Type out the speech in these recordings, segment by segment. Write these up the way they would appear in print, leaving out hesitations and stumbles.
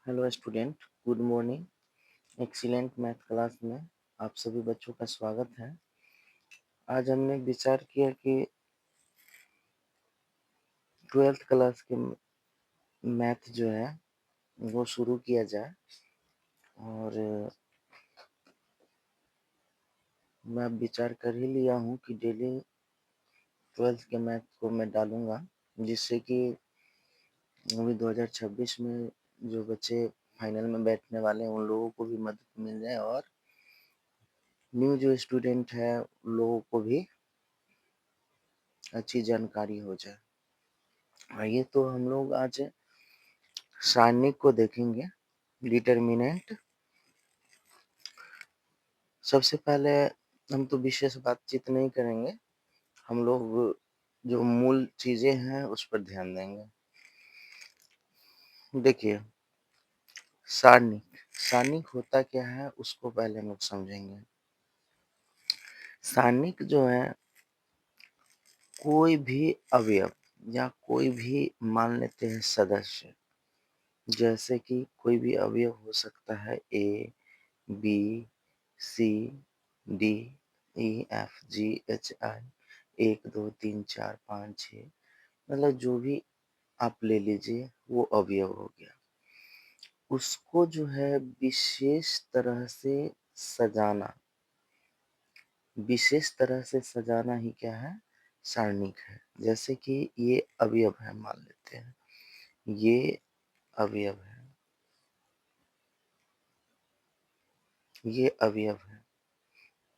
Hello student, good morning. Excellent math class में आप सभी बच्चों का स्वागत है। आज हमने विचार किया कि 12th क्लास के मैथ जो है वो शुरू किया जाए। और मैं विचार कर ही लिया हूँ कि डेली 12th के मैथ को मैं डालूंगा, जिससे कि अभी 2026 में जो बच्चे फाइनल में बैठने वाले हैं उन लोगों को भी मदद मिल जाए और न्यू जो स्टूडेंट है उन लोगों को भी अच्छी जानकारी हो जाए। आइए तो हम लोग आज सारणी को देखेंगे। डिटर्मिनेंट। सबसे पहले हम तो विशेष बातचीत नहीं करेंगे, हम लोग जो मूल चीजें हैं उस पर ध्यान देंगे। देखिए, सारणिक सारणिक होता क्या है उसको पहले हम लोग समझेंगे। सारणिक जो है कोई भी अवयव या कोई भी मान लेते हैं सदस्य, जैसे कि कोई भी अवयव हो सकता है ए, बी, सी, डी, ई, एफ, जी, एच, आई, 1 2 3 4 5 6, मतलब जो भी आप ले लीजिए वो अवयव हो गया। उसको जो है विशेष तरह से सजाना, विशेष तरह से सजाना ही क्या है, सारणिक है। जैसे कि ये अवयव है, मान लेते हैं ये अवयव है, ये अवयव है।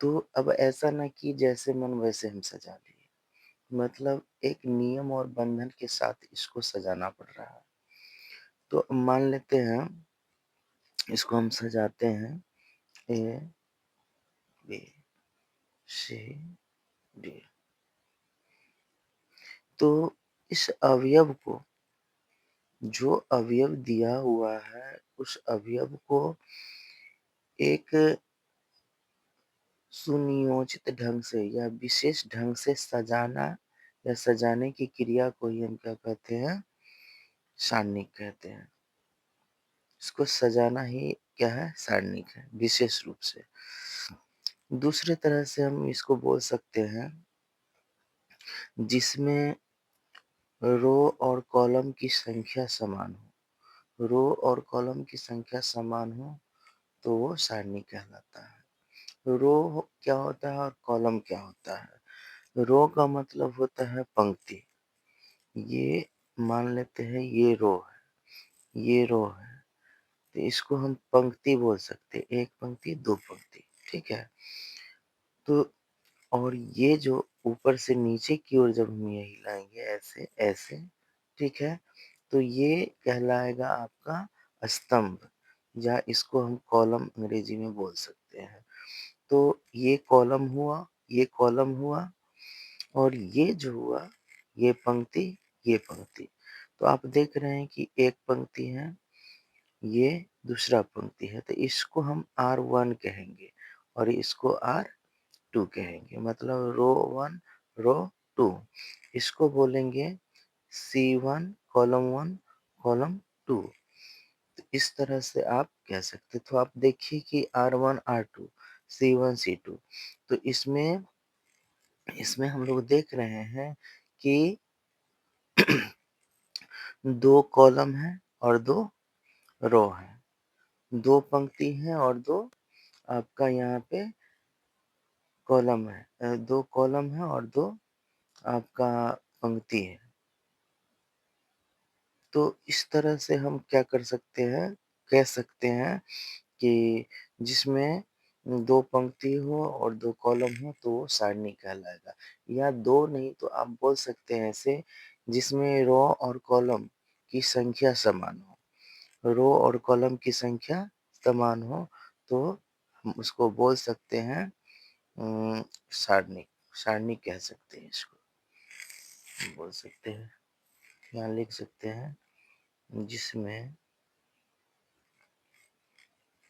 तो अब ऐसा ना कि जैसे मन वैसे हम सजा लिए, मतलब एक नियम और बंधन के साथ इसको सजाना पड़ रहा है। तो मान लेते हैं इसको हम सजाते हैं ए, बी, सी, डी। तो इस अवयव को, जो अवयव दिया हुआ है उस अवयव को एक सुनियोजित ढंग से या विशेष ढंग से सजाना या सजाने की क्रिया को ही हम क्या कहते हैं, सारणिक कहते हैं। इसको सजाना ही क्या है, सारणिक है विशेष रूप से। दूसरे तरह से हम इसको बोल सकते हैं जिसमें रो और कॉलम की संख्या समान हो। रो और कॉलम की संख्या समान हो तो वो सारणी कहलाता है। रो क्या होता है और कॉलम क्या होता है। रो का मतलब होता है पंक्ति। ये मान लेते हैं ये रो है, ये रो है, तो इसको हम पंक्ति बोल सकते हैं, एक पंक्ति दो पंक्ति, ठीक है। तो और ये जो ऊपर से नीचे की ओर जब हम ये हिलाएंगे ऐसे ऐसे, ठीक है, तो ये कहलाएगा आपका स्तंभ, या इसको हम कॉलम अंग्रेजी में बोल सकते हैं। तो ये कॉलम हुआ, ये कॉलम हुआ, और ये जो हुआ ये पंक्ति, ये पंक्ति। तो आप देख रहे हैं कि एक पंक्ति है, ये दूसरा पंक्ति है, तो इसको हम R1 कहेंगे और इसको R2 कहेंगे, मतलब रो 1 रो 2। इसको बोलेंगे C1 कॉलम 1 कॉलम 2। तो इस तरह से आप कह सकते। तो आप देखिए कि R1 R2 C1 C2, तो इसमें इसमें हम लोग देख रहे हैं कि दो कॉलम है और दो रो है, दो पंक्ति है और दो आपका यहाँ पे कॉलम है, दो कॉलम है और दो आपका पंक्ति है। तो इस तरह से हम क्या कर सकते हैं, कह सकते हैं कि जिसमें दो पंक्ति हो और दो कॉलम हो तो वो सारणी कहलाएगा। या दो नहीं तो आप बोल सकते हैं ऐसे, जिसमें रो और कॉलम की संख्या समान हो, रो और कॉलम की संख्या समान हो, तो हम उसको बोल सकते हैं सारणी। सारणी कह सकते हैं इसको, बोल सकते हैं। यहाँ लिख सकते हैं जिसमें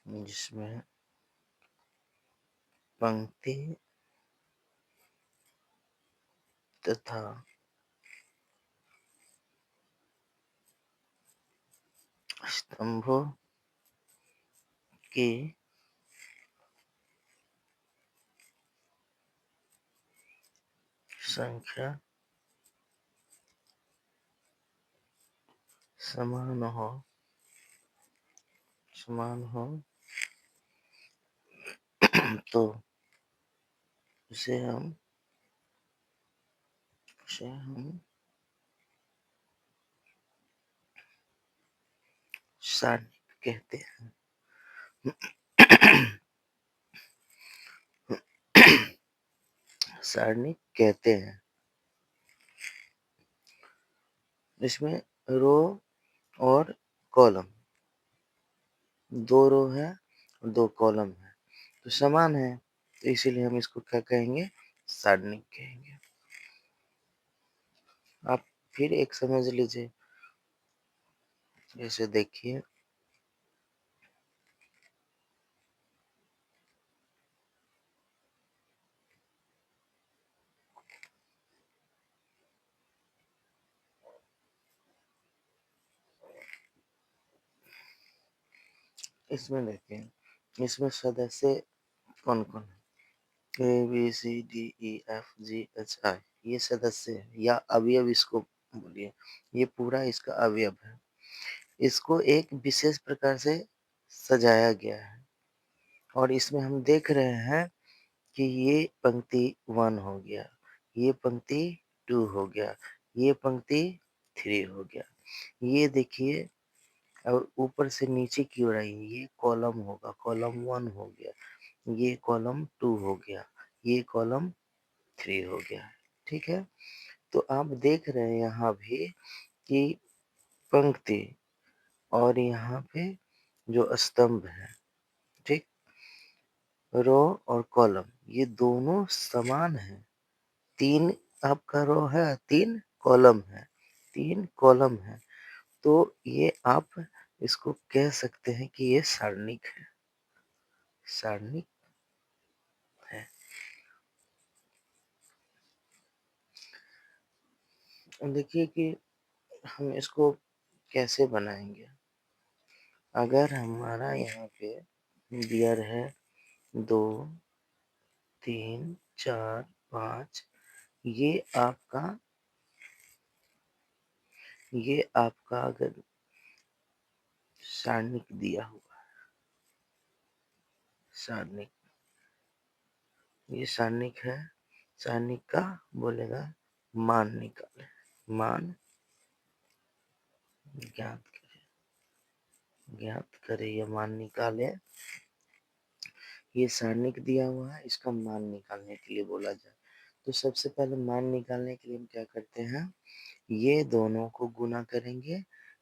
जिसमें पंक्ति तथा स्तंभ की संख्या समान हो समान हो तो उसे हम उसे हम सारणिक कहते हैं। सारणिक कहते हैं। इसमें रो और कॉलम, 2 रो है और 2 कॉलम है, तो समान है, तो इसीलिए हम इसको क्या कहेंगे? सारणिक कहेंगे। आप फिर एक समझ लीजिए, जैसे देखिए इसमें देखिए, इसमें सदस्य कौन-कौन है? ए, बी, सी, डी, ई, एफ, जी, एच, आई, ये सदस्य है या अवयव इसको बोलिए, ये पूरा इसका अवयव है। इसको एक विशेष प्रकार से सजाया गया है और इसमें हम देख रहे हैं कि ये पंक्ति 1 हो गया, ये पंक्ति 2 हो गया, ये पंक्ति 3 हो गया। ये देखिए, और ऊपर से नीचे की ओर आइए, ये कॉलम होगा, कॉलम 1 हो गया, ये कॉलम 2 हो गया, ये कॉलम 3 हो गया। ठीक है? तो आप देख रहे हैं यहाँ भी कि पंक्ति और यहाँ पे जो स्तंभ है, ठीक? रो और कॉलम ये दोनों समान है। 3 आपका रो है, 3 कॉलम है, 3 कॉलम है। तो ये आप इसको कह सकते हैं कि ये सारणिक है, सारणिक है। देखिए कि हम इसको कैसे बनाएंगे। अगर हमारा यहाँ पे बियर है 2, 3, 4, 5, ये आपका ये आपका अगर सारणिक दिया हुआ है, सारणिक, ये सारणिक है। सारणिक का बोलेगा मान निकाले, मान ज्ञात ज्ञात करे या मान निकाले। ये सारणिक दिया हुआ है, इसका मान निकालने के लिए बोला जाए तो सबसे पहले मान निकालने के लिए हम क्या करते हैं, ये दोनों को गुना करेंगे,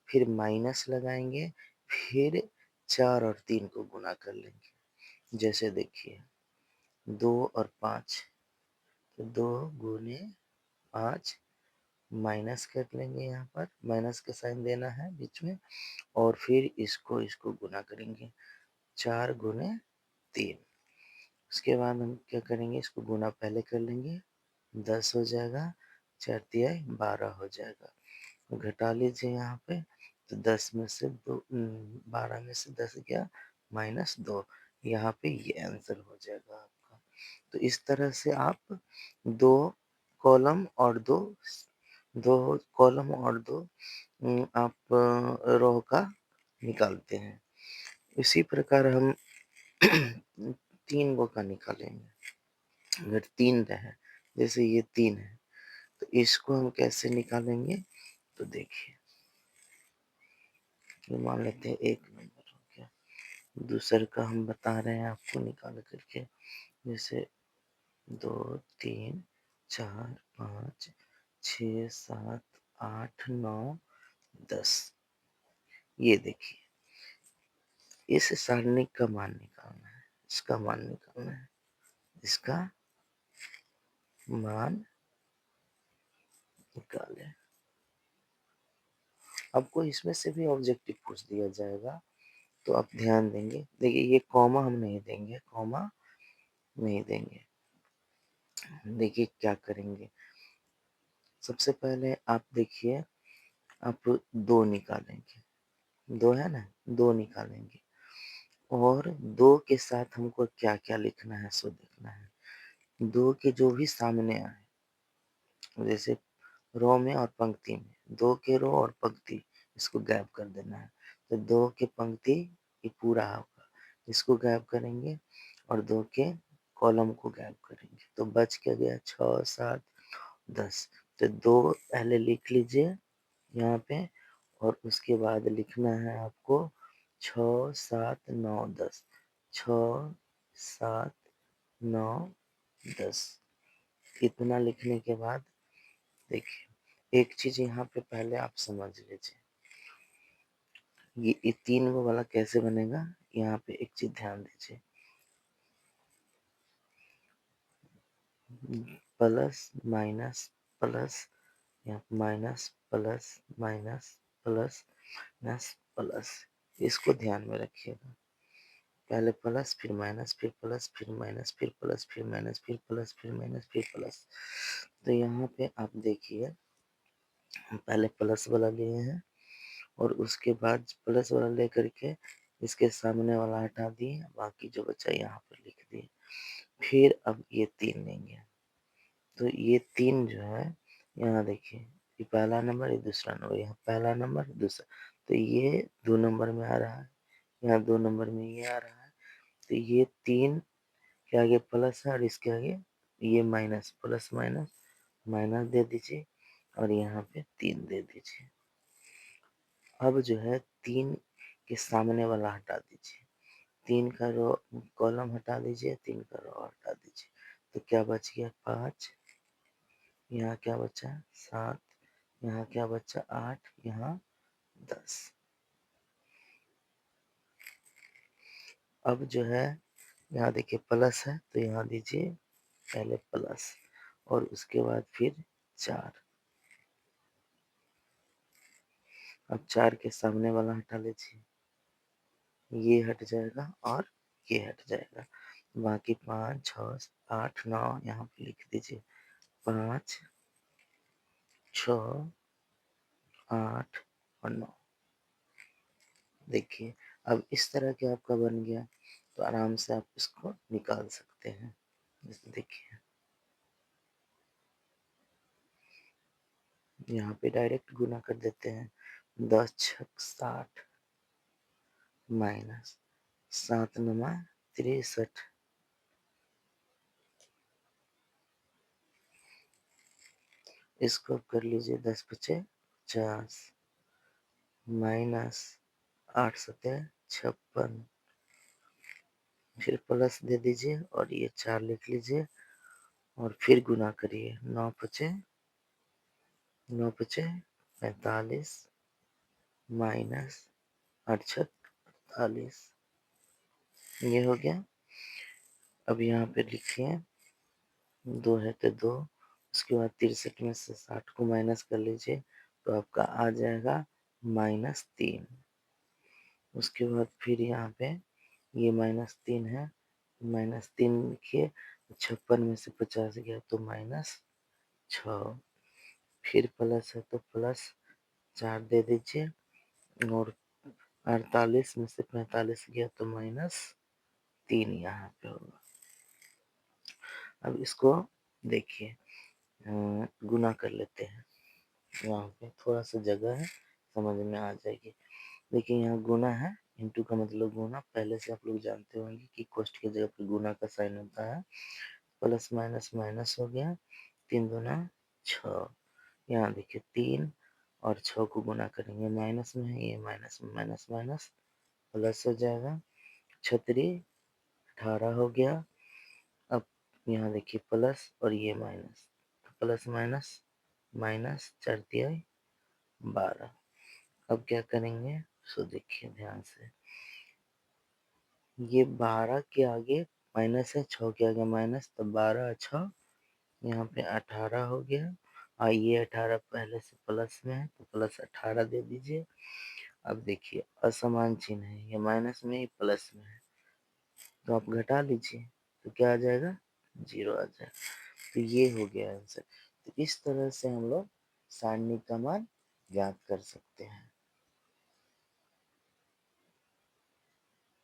फिर माइनस लगाएंगे, फिर 4 और 3 को गुना कर लेंगे। जैसे देखिए 2 और 5, तो 2 गुने 5, माइनस कर लेंगे, यहाँ पर माइनस का साइन देना है बीच में, और फिर इसको इसको गुना करेंगे, 4 गुने 3। उसके बाद हम क्या करेंगे, इसको गुना पहले कर लेंगे, 10 हो जाएगा, 4 तिहाई 12 हो जाएगा। घटा लीजिए यहाँ पे, तो 10 में से 2 12 में से 10 गया -2, यहाँ पे ये आंसर हो जाएगा आपका। तो इस तरह से आप 2 कॉलम और 2 कॉलम और 2 आप रो का निकालते हैं। इसी प्रकार हम 3 गो का निकालेंगे। अगर 3 है, जैसे ये 3 है, तो इसको हम कैसे निकालेंगे? तो देखिए, ये मान लेते हैं 1 नंबर हो गया। दूसरे का हम बता रहे हैं आपको निकाल करके, जैसे 2, 3, 4, 5, 6, 7, 8, 9, 10। ये देखिए, इस सारणी का मान निकालना है, इसका मान निकालना है, इसका मान निकालें। आपको इसमें से भी ऑब्जेक्टिव पूछ दिया जाएगा, तो आप ध्यान देंगे। देखिए ये कॉमा हम नहीं देंगे, कॉमा नहीं देंगे। देखिए क्या करेंगे, सबसे पहले आप देखिए, आप 2 निकालेंगे, 2 है ना, 2 निकालेंगे, और 2 के साथ हमको क्या-क्या लिखना है सो देखना है। 2 के जो भी सामने आए, जैसे रो में और पंक्ति में, 2 के रो और पंक्ति इसको गायब कर देना है। तो 2 के पंक्ति ये पूरा होगा, इसको गायब करेंगे और 2 के कॉलम को गायब करेंगे। तो बच क्या गया 6, 7, 10। तो 2 पहले लिख लीजिए यहाँ पे और उसके बाद लिखना है आपको 6, 7, 9, 10। 6, 7, 9, 10। इतना लिखने के बाद देखिए, एक चीज़ यहाँ पे पहले आप समझ लीजिए, ये 3 वो वाला कैसे बनेगा? यहाँ पे एक चीज़ ध्यान दीजिए, प्लस, माइनस, प्लस, यहाँ minus, plus, minus, plus, minus, plus, इसको ध्यान में रखिएगा। पहले प्लस, फिर माइनस, फिर प्लस, फिर माइनस, फिर प्लस, फिर माइनस, फिर प्लस, फिर माइनस, फिर प्लस। तो यहाँ पे आप देखिए, हम पहले प्लस वाला लिए हैं और उसके बाद प्लस वाला लेकर के इसके सामने वाला हटा दिए, बाकी जो बचा यहाँ पर लिख दिए। फिर अब ये 3 लेंगे, तो ये 3 जो है यहाँ देखिए, ये पहला नंबर, ये दूसरा नंबर, यहाँ पहला नंबर, दूसरा, तो ये 2 नंबर में आ रहा है, यहाँ 2 नंबर में ये आ रहा है। तो ये 3 के आगे प्लस है और इसके आगे ये माइनस, प्लस माइनस, माइनस दे दीजिए और यहाँ पे 3 दे दीजिए। अब जो है 3 के सामने वाला हटा दीजिए, 3 का रो कॉलम हटा दीजिए, 3 का रो हटा दीजिए। तो क्या बच गया 5, यहाँ क्या बचा 7, यहाँ क्या बचा 8, यहाँ 10। अब जो है यहाँ देखिए प्लस है तो यहाँ दीजिए पहले प्लस और उसके बाद फिर 4। अब 4 के सामने वाला हटा लीजिए, ये हट जाएगा और ये हट जाएगा। बाकी 5, 6, 8, 9 यहाँ पे लिख दीजिए। 5, 6, 8 और 9। देखिए, अब इस तरह के आपका बन गया, तो आराम से आप इसको निकाल सकते हैं। जैसे देखिए, यहाँ पे डायरेक्ट गुना कर देते हैं। 10 छक 60 माइनस 7 नमा 63। इसको कर लीजिए 10 पचे 50 माइनस 8 सते 56। फिर प्लस दे दीजिए और ये 4 लिख लीजिए और फिर गुना करिए। 9 पचे 45 माइनस 8 छक 48। ये हो गया। अब यहाँ पे लिखिए 2 है तो 2, उसके बाद 63 में से 60 को माइनस कर लीजिए तो आपका आ जाएगा -3। उसके बाद फिर यहाँ पे ये -3 है, -3 लिखिए, 56 में से 50 गया तो -6। फिर प्लस है तो प्लस 4 दे दीजिए और 48 में से 45 गया तो -3 यहाँ पे होगा। अब इसको देखिए, गुना कर लेते हैं। यहाँ पे थोड़ा सा जगह है, समझ में आ जाएगी। देखिए यहाँ गुना है, इंटू का मतलब गुना, पहले से आप लोग जानते होंगे कि कोष्ठ की जगह पे गुना का साइन होता है। प्लस माइनस माइनस हो गया, 3 दूना 6। यहाँ देखिए 3 और 6 को गुना करेंगे, माइनस में है, ये माइनस में माइनस माइनस प्लस हो जाएगा, 36 18 हो गया। अब यहाँ देखिए प्लस और ये माइनस, प्लस माइनस माइनस 4 तिया 12। अब क्या करेंगे सो देखिए ध्यान से, ये 12 के आगे माइनस है, 6 के आगे माइनस, तो 12 6 यहाँ पे 18 हो गया और ये 18 पहले से प्लस में है तो प्लस 18 दे दीजिए। अब देखिए असमान चिन्ह है, ये माइनस में ही प्लस में है तो आप घटा लीजिए तो क्या आ जाएगा 0 आ जाएगा। तो ये हो गया आंसर। तो इस तरह से हम लोग सारणी का मान ज्ञात कर सकते हैं।